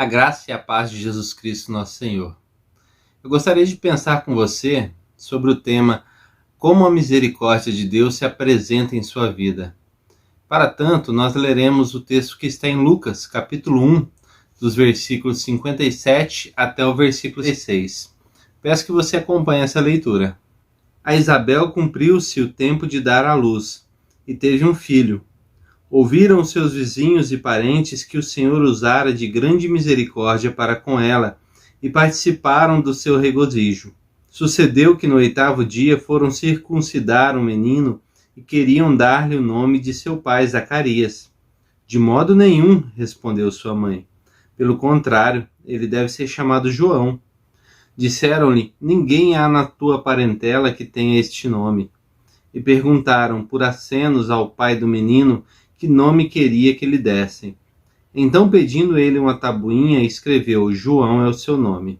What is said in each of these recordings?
A graça e a paz de Jesus Cristo, nosso Senhor. Eu gostaria de pensar com você sobre o tema como a misericórdia de Deus se apresenta em sua vida. Para tanto, nós leremos o texto que está em Lucas, capítulo 1, dos versículos 57 até o versículo 16. Peço que você acompanhe essa leitura. A Isabel cumpriu-se o tempo de dar à luz, e teve um filho. Ouviram seus vizinhos e parentes que o Senhor usara de grande misericórdia para com ela, e participaram do seu regozijo. Sucedeu que no 8º dia foram circuncidar o menino, e queriam dar-lhe o nome de seu pai Zacarias. De modo nenhum, respondeu sua mãe. Pelo contrário, ele deve ser chamado João. Disseram-lhe, ninguém há na tua parentela que tenha este nome. E perguntaram por acenos ao pai do menino que nome queria que lhe dessem. Então, pedindo ele uma tabuinha, escreveu, João é o seu nome.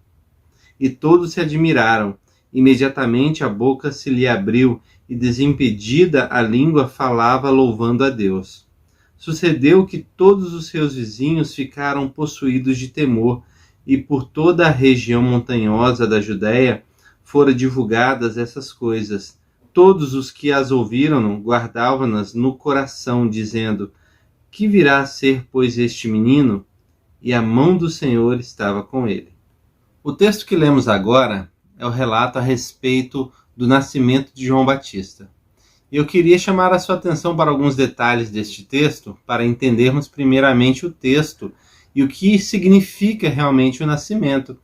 E todos se admiraram. Imediatamente a boca se lhe abriu, e desimpedida a língua falava louvando a Deus. Sucedeu que todos os seus vizinhos ficaram possuídos de temor, e por toda a região montanhosa da Judéia foram divulgadas essas coisas. Todos os que as ouviram guardavam-nas no coração, dizendo, que virá a ser, pois, este menino? E a mão do Senhor estava com ele. O texto que lemos agora é o relato a respeito do nascimento de João Batista. Eu queria chamar a sua atenção para alguns detalhes deste texto, para entendermos primeiramente o texto e o que significa realmente o nascimento.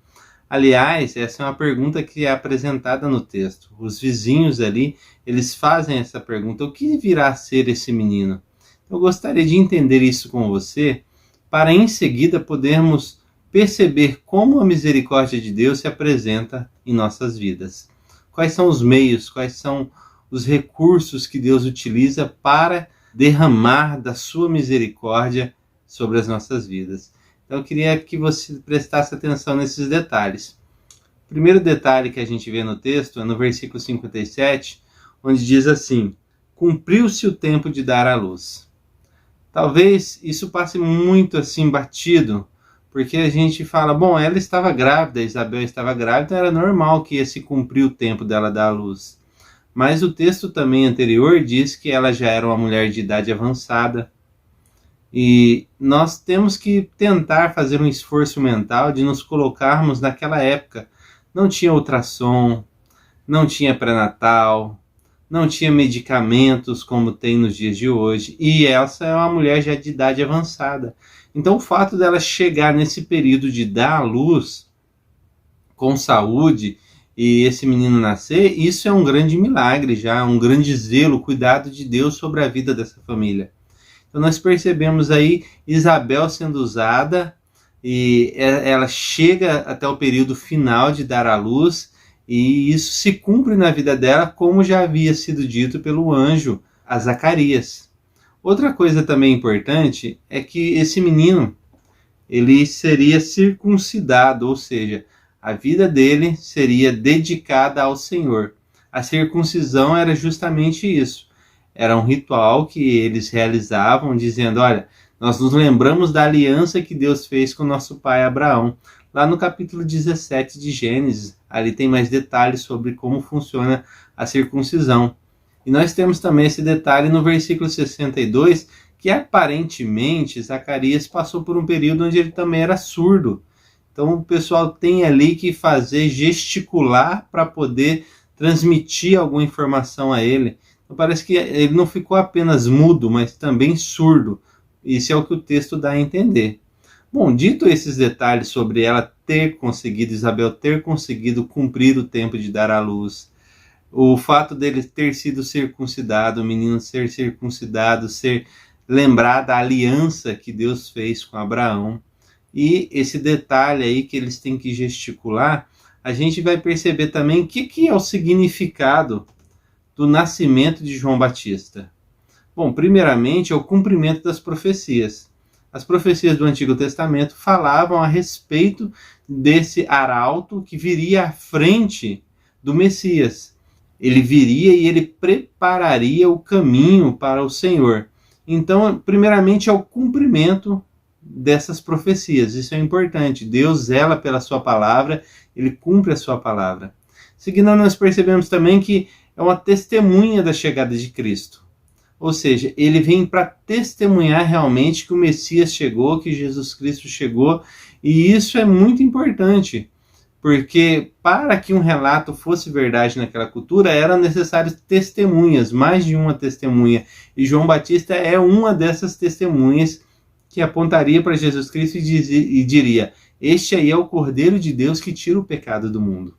Aliás, essa é uma pergunta que é apresentada no texto. Os vizinhos ali, eles fazem essa pergunta, o que virá a ser esse menino? Eu gostaria de entender isso com você, para em seguida podermos perceber como a misericórdia de Deus se apresenta em nossas vidas. Quais são os meios, quais são os recursos que Deus utiliza para derramar da sua misericórdia sobre as nossas vidas. Então eu queria que você prestasse atenção nesses detalhes. O primeiro detalhe que a gente vê no texto é no versículo 57, onde diz assim, cumpriu-se o tempo de dar à luz. Talvez isso passe muito assim batido, porque a gente fala, bom, ela estava grávida, Isabel estava grávida, então era normal que ia se cumprir o tempo dela dar à luz. Mas o texto também anterior diz que ela já era uma mulher de idade avançada, e nós temos que tentar fazer um esforço mental de nos colocarmos naquela época. Não tinha ultrassom, não tinha pré-natal, não tinha medicamentos como tem nos dias de hoje. E essa é uma mulher já de idade avançada. Então o fato dela chegar nesse período de dar à luz com saúde e esse menino nascer, isso é um grande milagre já, um grande zelo, cuidado de Deus sobre a vida dessa família. Então nós percebemos aí Isabel sendo usada e ela chega até o período final de dar à luz e isso se cumpre na vida dela como já havia sido dito pelo anjo a Zacarias. Outra coisa também importante é que esse menino ele seria circuncidado, ou seja, a vida dele seria dedicada ao Senhor. A circuncisão era justamente isso. Era um ritual que eles realizavam, dizendo, olha, nós nos lembramos da aliança que Deus fez com nosso pai Abraão. Lá no capítulo 17 de Gênesis, ali tem mais detalhes sobre como funciona a circuncisão. E nós temos também esse detalhe no versículo 62, que aparentemente Zacarias passou por um período onde ele também era surdo. Então o pessoal tem ali que fazer, gesticular para poder transmitir alguma informação a ele. Então parece que ele não ficou apenas mudo, mas também surdo. Isso é o que o texto dá a entender. Bom, dito esses detalhes sobre ela ter conseguido, Isabel ter conseguido cumprir o tempo de dar à luz, o fato dele ter sido circuncidado, o menino ser circuncidado, ser lembrado da aliança que Deus fez com Abraão, e esse detalhe aí que eles têm que gesticular, a gente vai perceber também o que é o significado do nascimento de João Batista. Bom, primeiramente é o cumprimento das profecias. As profecias do Antigo Testamento falavam a respeito desse arauto que viria à frente do Messias. Ele viria e ele prepararia o caminho para o Senhor. Então, primeiramente é o cumprimento dessas profecias. Isso é importante. Deus zela pela sua palavra, ele cumpre a sua palavra. Seguindo, nós percebemos também que é uma testemunha da chegada de Cristo. Ou seja, ele vem para testemunhar realmente que o Messias chegou, que Jesus Cristo chegou, e isso é muito importante, porque para que um relato fosse verdade naquela cultura, eram necessárias testemunhas, mais de uma testemunha, e João Batista é uma dessas testemunhas que apontaria para Jesus Cristo e diria: este aí é o Cordeiro de Deus que tira o pecado do mundo.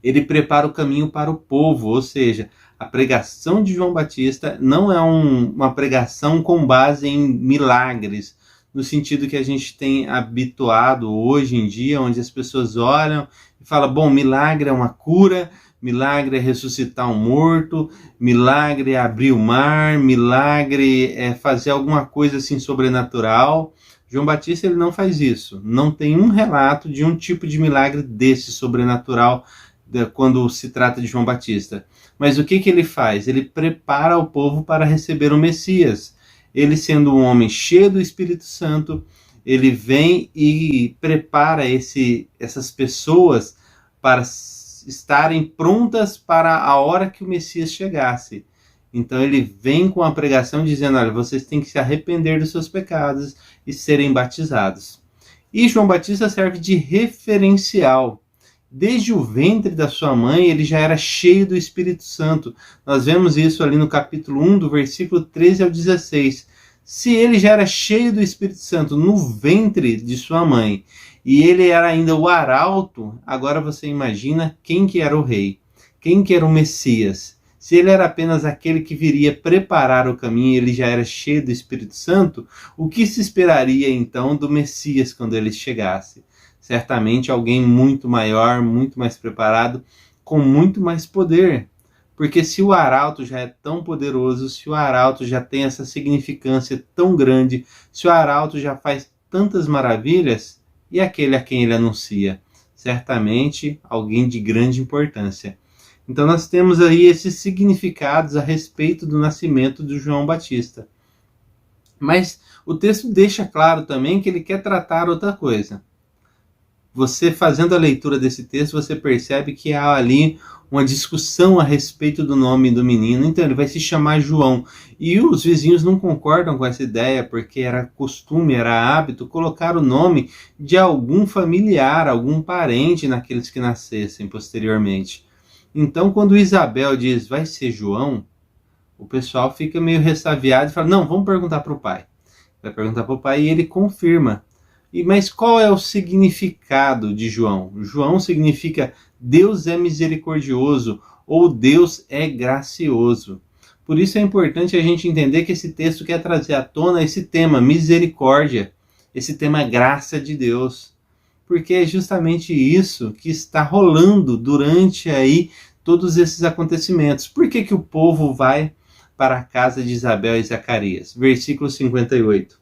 Ele prepara o caminho para o povo, ou seja, a pregação de João Batista não é uma pregação com base em milagres, no sentido que a gente tem habituado hoje em dia, onde as pessoas olham e falam: bom, milagre é uma cura, milagre é ressuscitar um morto, milagre é abrir o mar, milagre é fazer alguma coisa assim sobrenatural. João Batista, ele não faz isso. Não tem um relato de um tipo de milagre desse sobrenatural quando se trata de João Batista. Mas o que ele faz? Ele prepara o povo para receber o Messias. Ele, sendo um homem cheio do Espírito Santo, ele vem e prepara essas pessoas para estarem prontas para a hora que o Messias chegasse. Então ele vem com a pregação dizendo: olha, vocês têm que se arrepender dos seus pecados e serem batizados. E João Batista serve de referencial. Desde o ventre da sua mãe, ele já era cheio do Espírito Santo. Nós vemos isso ali no capítulo 1, do versículo 13 ao 16. Se ele já era cheio do Espírito Santo no ventre de sua mãe, e ele era ainda o arauto, agora você imagina quem que era o rei, quem que era o Messias. Se ele era apenas aquele que viria preparar o caminho, ele já era cheio do Espírito Santo, o que se esperaria então do Messias quando ele chegasse? Certamente alguém muito maior, muito mais preparado, com muito mais poder. Porque se o arauto já é tão poderoso, se o arauto já tem essa significância tão grande, se o arauto já faz tantas maravilhas, e aquele a quem ele anuncia? Certamente alguém de grande importância. Então nós temos aí esses significados a respeito do nascimento de João Batista. Mas o texto deixa claro também que ele quer tratar outra coisa. Você, fazendo a leitura desse texto, você percebe que há ali uma discussão a respeito do nome do menino. Então ele vai se chamar João. E os vizinhos não concordam com essa ideia, porque era costume, era hábito colocar o nome de algum familiar, algum parente naqueles que nascessem posteriormente. Então quando Isabel diz: vai ser João, o pessoal fica meio ressabiado e fala: não, vamos perguntar para o pai. Vai perguntar para o pai e ele confirma. Mas qual é o significado de João? João significa Deus é misericordioso ou Deus é gracioso. Por isso é importante a gente entender que esse texto quer trazer à tona esse tema misericórdia, esse tema graça de Deus. Porque é justamente isso que está rolando durante aí todos esses acontecimentos. Por que o povo vai para a casa de Isabel e Zacarias? Versículo 58.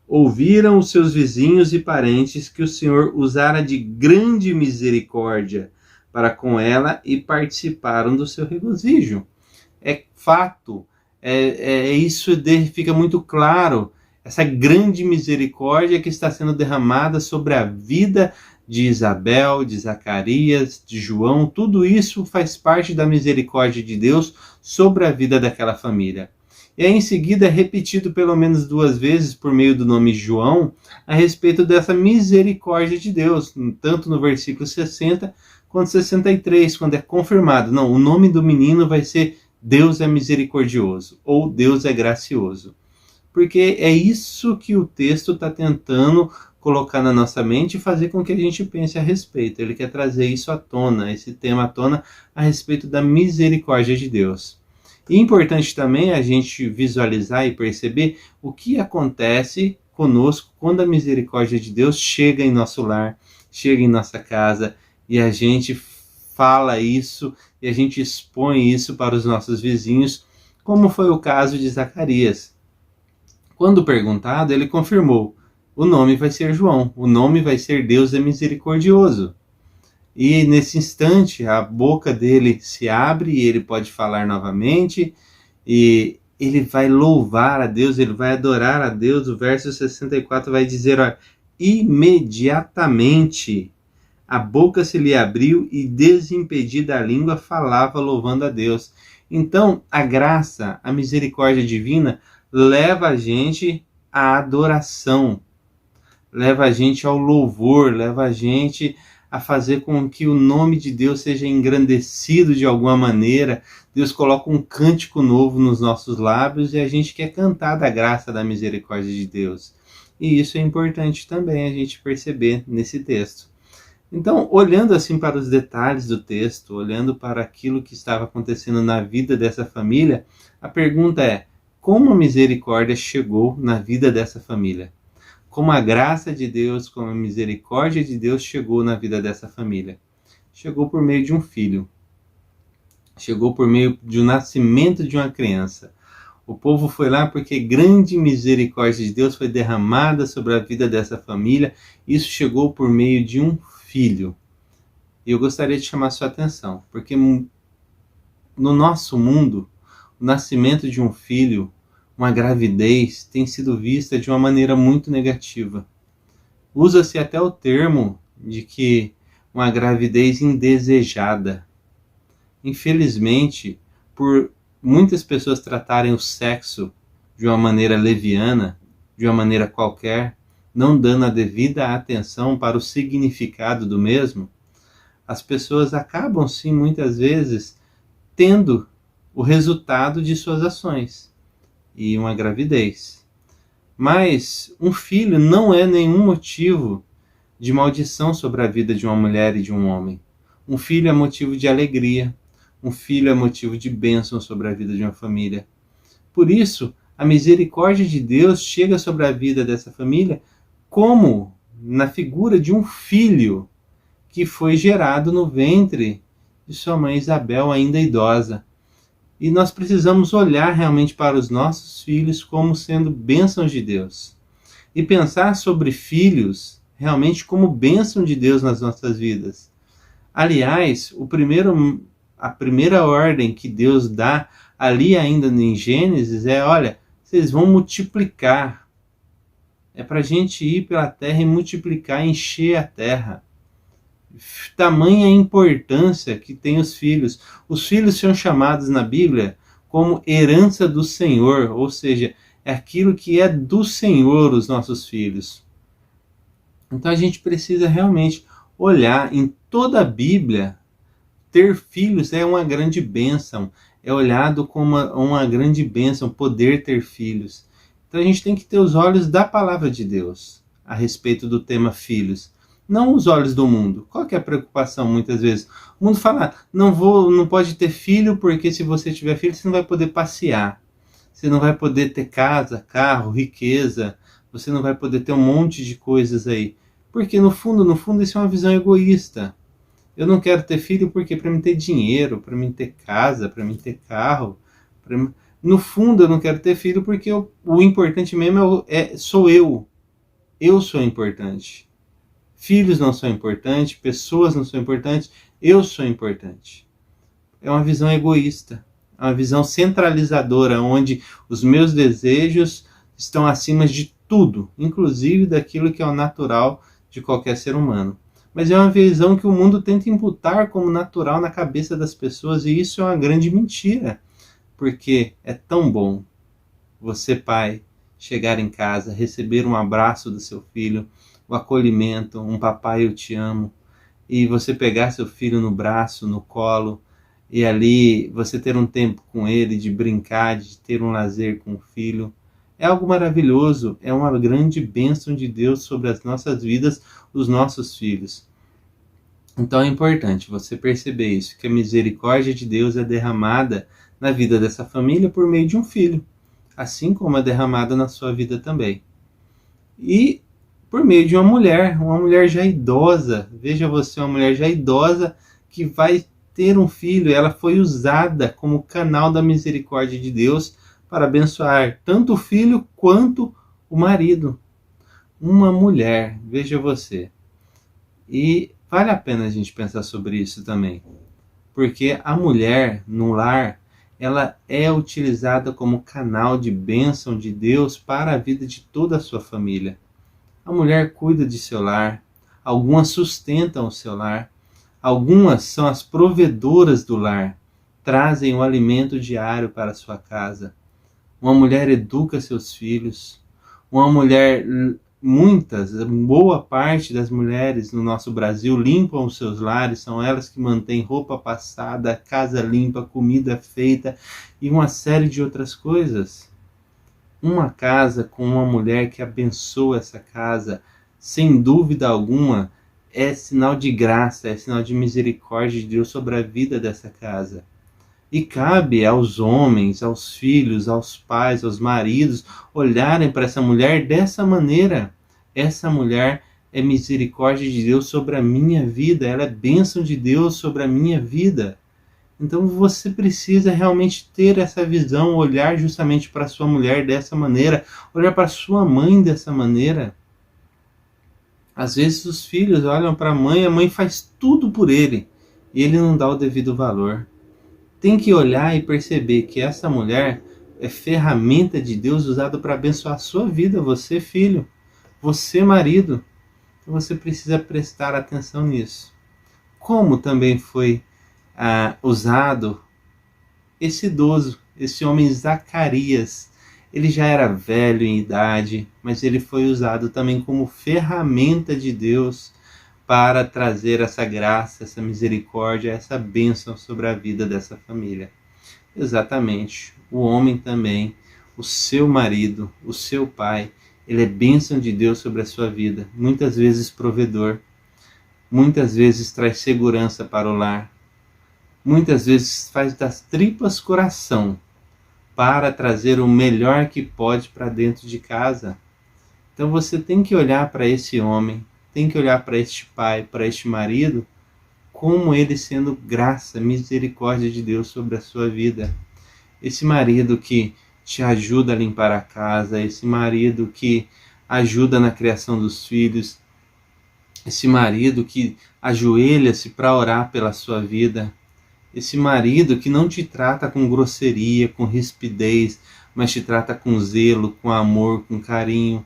Ouviram os seus vizinhos e parentes que o Senhor usara de grande misericórdia para com ela e participaram do seu regozijo. É fato, isso fica muito claro, essa grande misericórdia que está sendo derramada sobre a vida de Isabel, de Zacarias, de João. Tudo isso faz parte da misericórdia de Deus sobre a vida daquela família. E aí, em seguida, é repetido pelo menos 2 vezes por meio do nome João a respeito dessa misericórdia de Deus, tanto no versículo 60 quanto 63, quando é confirmado: não, o nome do menino vai ser Deus é misericordioso ou Deus é gracioso. Porque é isso que o texto está tentando colocar na nossa mente e fazer com que a gente pense a respeito. Ele quer trazer isso à tona, esse tema à tona a respeito da misericórdia de Deus. E é importante também a gente visualizar e perceber o que acontece conosco quando a misericórdia de Deus chega em nosso lar, chega em nossa casa, e a gente fala isso, e a gente expõe isso para os nossos vizinhos, como foi o caso de Zacarias. Quando perguntado, ele confirmou: o nome vai ser João, o nome vai ser Deus é misericordioso. E nesse instante a boca dele se abre e ele pode falar novamente, e ele vai louvar a Deus, ele vai adorar a Deus. O verso 64 vai dizer, ó, imediatamente a boca se lhe abriu e desimpedida a língua falava louvando a Deus. Então, a graça, a misericórdia divina leva a gente à adoração, leva a gente ao louvor, leva a gente a fazer com que o nome de Deus seja engrandecido de alguma maneira. Deus coloca um cântico novo nos nossos lábios e a gente quer cantar da graça, da misericórdia de Deus. E isso é importante também a gente perceber nesse texto. Então, olhando assim para os detalhes do texto, olhando para aquilo que estava acontecendo na vida dessa família, a pergunta é: como a misericórdia chegou na vida dessa família? Como a graça de Deus, como a misericórdia de Deus chegou na vida dessa família? Chegou por meio de um filho. Chegou por meio do nascimento de uma criança. O povo foi lá porque grande misericórdia de Deus foi derramada sobre a vida dessa família. Isso chegou por meio de um filho. E eu gostaria de chamar sua atenção, porque no nosso mundo, o nascimento de um filho, uma gravidez, tem sido vista de uma maneira muito negativa. Usa-se até o termo de que uma gravidez indesejada. Infelizmente, por muitas pessoas tratarem o sexo de uma maneira leviana, de uma maneira qualquer, não dando a devida atenção para o significado do mesmo, as pessoas acabam, sim, muitas vezes, tendo o resultado de suas ações, e uma gravidez. Mas um filho não é nenhum motivo de maldição sobre a vida de uma mulher e de um homem. Um filho é motivo de alegria, um filho é motivo de bênção sobre a vida de uma família. Por isso, a misericórdia de Deus chega sobre a vida dessa família como na figura de um filho que foi gerado no ventre de sua mãe Isabel, ainda idosa. E nós precisamos olhar realmente para os nossos filhos como sendo bênçãos de Deus. E pensar sobre filhos realmente como bênção de Deus nas nossas vidas. Aliás, a primeira ordem que Deus dá ali ainda em Gênesis é, olha, vocês vão multiplicar. É para a gente ir pela terra e multiplicar, encher a terra. Tamanha importância que tem os filhos. Os filhos são chamados na Bíblia como herança do Senhor, ou seja, é aquilo que é do Senhor, os nossos filhos. Então a gente precisa realmente olhar em toda a Bíblia. Ter filhos é uma grande bênção, é olhado como uma grande bênção poder ter filhos. Então a gente tem que ter os olhos da palavra de Deus a respeito do tema filhos. Não os olhos do mundo. Qual que é a preocupação muitas vezes? O mundo fala, não pode ter filho porque se você tiver filho você não vai poder passear. Você não vai poder ter casa, carro, riqueza. Você não vai poder ter um monte de coisas aí. Porque no fundo isso é uma visão egoísta. Eu não quero ter filho porque para mim ter dinheiro, para mim ter casa, para mim ter carro. No fundo eu não quero ter filho porque o importante mesmo sou eu. Eu sou importante. Filhos não são importantes, pessoas não são importantes, eu sou importante. É uma visão egoísta, é uma visão centralizadora, onde os meus desejos estão acima de tudo, inclusive daquilo que é o natural de qualquer ser humano. Mas é uma visão que o mundo tenta imputar como natural na cabeça das pessoas, e isso é uma grande mentira, porque é tão bom você, pai, chegar em casa, receber um abraço do seu filho, o acolhimento, um papai eu te amo, e você pegar seu filho no braço, no colo, e ali você ter um tempo com ele, de brincar, de ter um lazer com o filho. É algo maravilhoso, é uma grande bênção de Deus sobre as nossas vidas, os nossos filhos. Então é importante você perceber isso, que a misericórdia de Deus é derramada na vida dessa família por meio de um filho, assim como é derramada na sua vida também. E por meio de uma mulher já idosa. Veja você, uma mulher já idosa que vai ter um filho. Ela foi usada como canal da misericórdia de Deus para abençoar tanto o filho quanto o marido. Uma mulher, veja você. E vale a pena a gente pensar sobre isso também. Porque a mulher no lar, ela é utilizada como canal de bênção de Deus para a vida de toda a sua família. A mulher cuida de seu lar, algumas sustentam o seu lar, algumas são as provedoras do lar, trazem o alimento diário para a sua casa. Uma mulher educa seus filhos, uma mulher, boa parte das mulheres no nosso Brasil limpam os seus lares, são elas que mantêm roupa passada, casa limpa, comida feita e uma série de outras coisas. Uma casa com uma mulher que abençoa essa casa, sem dúvida alguma, é sinal de graça, é sinal de misericórdia de Deus sobre a vida dessa casa. E cabe aos homens, aos filhos, aos pais, aos maridos, olharem para essa mulher dessa maneira. Essa mulher é misericórdia de Deus sobre a minha vida, ela é bênção de Deus sobre a minha vida. Então você precisa realmente ter essa visão, olhar justamente para sua mulher dessa maneira, olhar para sua mãe dessa maneira. Às vezes os filhos olham para a mãe faz tudo por ele, e ele não dá o devido valor. Tem que olhar e perceber que essa mulher é ferramenta de Deus usada para abençoar a sua vida, você filho, você marido. Então você precisa prestar atenção nisso. Como também foi usado esse idoso, esse homem Zacarias. Ele já era velho em idade, mas ele foi usado também como ferramenta de Deus para trazer essa graça, essa misericórdia, essa bênção sobre a vida dessa família. Exatamente. O homem também, o seu marido, o seu pai, ele é bênção de Deus sobre a sua vida. Muitas vezes provedor, muitas vezes traz segurança para o lar, muitas vezes faz das tripas coração para trazer o melhor que pode para dentro de casa. Então você tem que olhar para esse homem, tem que olhar para este pai, para este marido, como ele sendo graça, misericórdia de Deus sobre a sua vida. Esse marido que te ajuda a limpar a casa, esse marido que ajuda na criação dos filhos, esse marido que ajoelha-se para orar pela sua vida, esse marido que não te trata com grosseria, com rispidez, mas te trata com zelo, com amor, com carinho.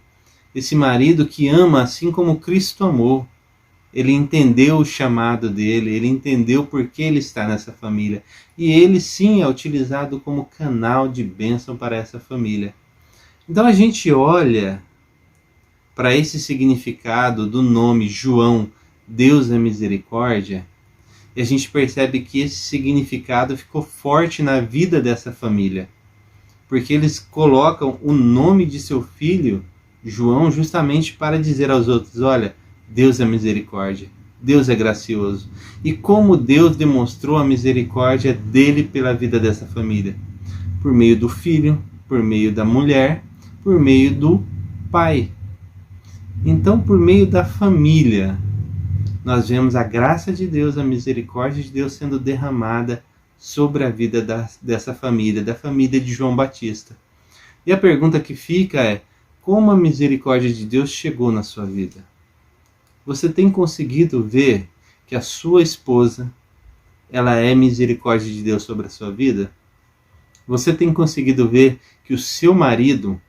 Esse marido que ama assim como Cristo amou. Ele entendeu o chamado dele, ele entendeu por que ele está nessa família. E ele sim é utilizado como canal de bênção para essa família. Então a gente olha para esse significado do nome João, Deus é misericórdia, e a gente percebe que esse significado ficou forte na vida dessa família. Porque eles colocam o nome de seu filho, João, justamente para dizer aos outros, olha, Deus é misericórdia, Deus é gracioso. E como Deus demonstrou a misericórdia dele pela vida dessa família? Por meio do filho, por meio da mulher, por meio do pai. Então, por meio da família, nós vemos a graça de Deus, a misericórdia de Deus sendo derramada sobre a vida dessa família, da família de João Batista. E a pergunta que fica é, como a misericórdia de Deus chegou na sua vida? Você tem conseguido ver que a sua esposa, ela é misericórdia de Deus sobre a sua vida? Você tem conseguido ver que o seu marido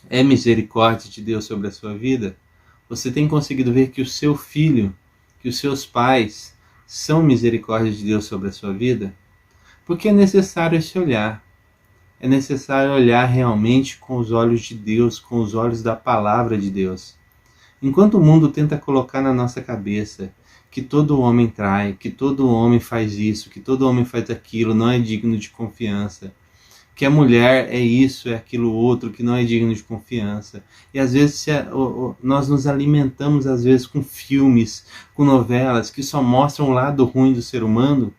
é misericórdia de Deus sobre a sua vida? Você tem conseguido ver que o seu filho, que os seus pais são misericórdia de Deus sobre a sua vida? Porque é necessário esse olhar. É necessário olhar realmente com os olhos de Deus, com os olhos da palavra de Deus. Enquanto o mundo tenta colocar na nossa cabeça que todo homem trai, que todo homem faz isso, que todo homem faz aquilo, não é digno de confiança, que a mulher é isso, é aquilo outro, que não é digno de confiança. E às vezes nós nos alimentamos às vezes com filmes, com novelas que só mostram o lado ruim do ser humano,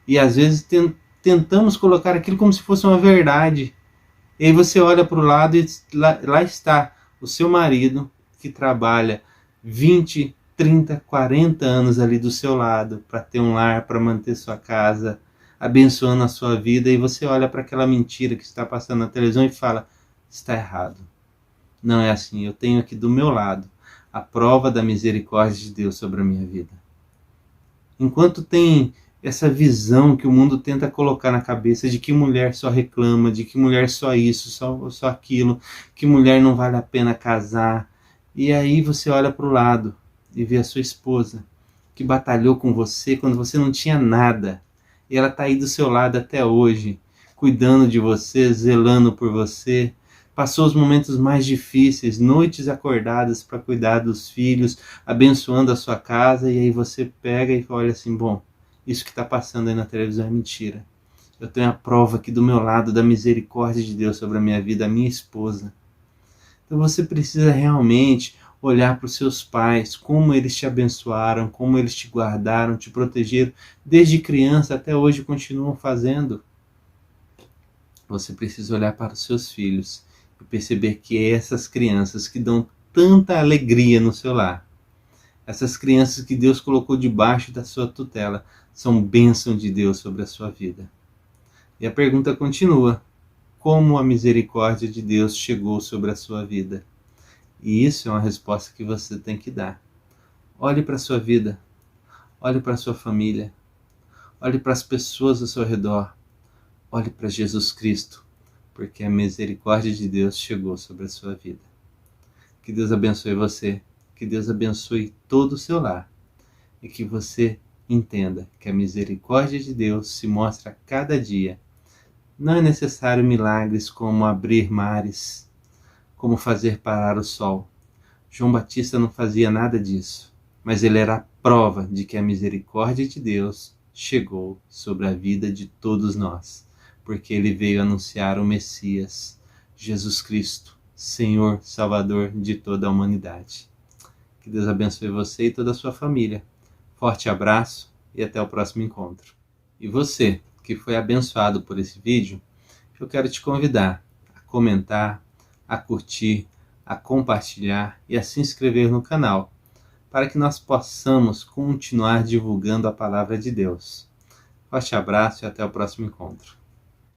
e às vezes tentamos colocar aquilo como se fosse uma verdade. E aí você olha para o lado e lá está o seu marido que trabalha 20, 30, 40 anos ali do seu lado para ter um lar, para manter sua casa, abençoando a sua vida, e você olha para aquela mentira que está passando na televisão e fala, está errado. Não é assim, eu tenho aqui do meu lado a prova da misericórdia de Deus sobre a minha vida. Enquanto tem essa visão que o mundo tenta colocar na cabeça de que mulher só reclama, de que mulher só isso, só aquilo, que mulher não vale a pena casar. E aí você olha para o lado e vê a sua esposa, que batalhou com você quando você não tinha nada. E ela está aí do seu lado até hoje, cuidando de você, zelando por você. Passou os momentos mais difíceis, noites acordadas para cuidar dos filhos, abençoando a sua casa. E aí você pega e olha assim, bom, isso que está passando aí na televisão é mentira. Eu tenho a prova aqui do meu lado da misericórdia de Deus sobre a minha vida, a minha esposa. Então você precisa realmente olhar para os seus pais, como eles te abençoaram, como eles te guardaram, te protegeram, desde criança até hoje continuam fazendo. Você precisa olhar para os seus filhos e perceber que é essas crianças que dão tanta alegria no seu lar, essas crianças que Deus colocou debaixo da sua tutela, são bênção de Deus sobre a sua vida. E a pergunta continua: como a misericórdia de Deus chegou sobre a sua vida? E isso é uma resposta que você tem que dar. Olhe para a sua vida, olhe para a sua família, olhe para as pessoas ao seu redor, olhe para Jesus Cristo, porque a misericórdia de Deus chegou sobre a sua vida. Que Deus abençoe você, que Deus abençoe todo o seu lar e que você entenda que a misericórdia de Deus se mostra a cada dia. Não é necessário milagres como abrir mares, como fazer parar o sol. João Batista não fazia nada disso, mas ele era a prova de que a misericórdia de Deus chegou sobre a vida de todos nós, porque ele veio anunciar o Messias, Jesus Cristo, Senhor, Salvador de toda a humanidade. Que Deus abençoe você e toda a sua família. Forte abraço e até o próximo encontro. E você, que foi abençoado por esse vídeo, eu quero te convidar a comentar, a curtir, a compartilhar e a se inscrever no canal, para que nós possamos continuar divulgando a palavra de Deus. Forte abraço e até o próximo encontro.